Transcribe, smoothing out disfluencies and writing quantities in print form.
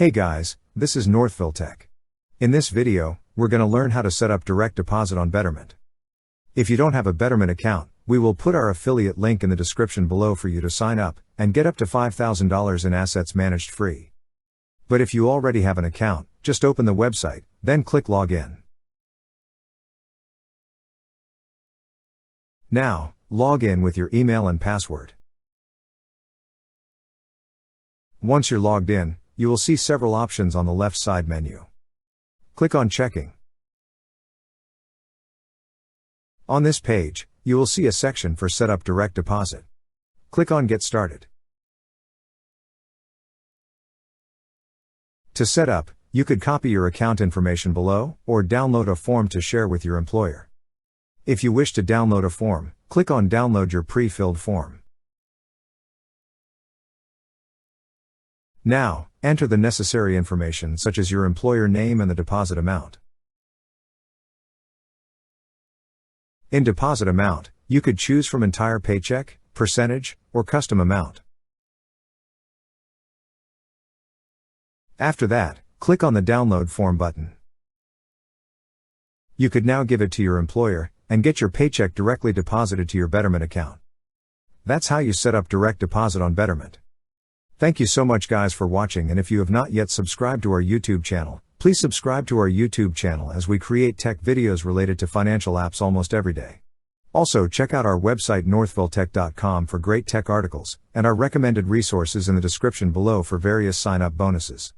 Hey guys, this is Northville Tech. In this video, we're going to learn how to set up direct deposit on Betterment. If you don't have a Betterment account, we will put our affiliate link in the description below for you to sign up and get up to $5,000 in assets managed free. But if you already have an account, just open the website, then click Login. Now, log in with your email and password. Once you're logged in, you will see several options on the left side menu. Click on Checking. On this page, you will see a section for Set up direct deposit. Click on Get Started. To set up, you could copy your account information below, or download a form to share with your employer. If you wish to download a form, click on Download your pre-filled form. Now, enter the necessary information such as your employer name and the deposit amount. In deposit amount, you could choose from entire paycheck, percentage, or custom amount. After that, click on the Download Form button. You could now give it to your employer and get your paycheck directly deposited to your Betterment account. That's how you set up direct deposit on Betterment. Thank you so much guys for watching, and if you have not yet subscribed to our YouTube channel, please subscribe to our YouTube channel as we create tech videos related to financial apps almost every day. Also check out our website northvilletech.com for great tech articles, and our recommended resources in the description below for various sign-up bonuses.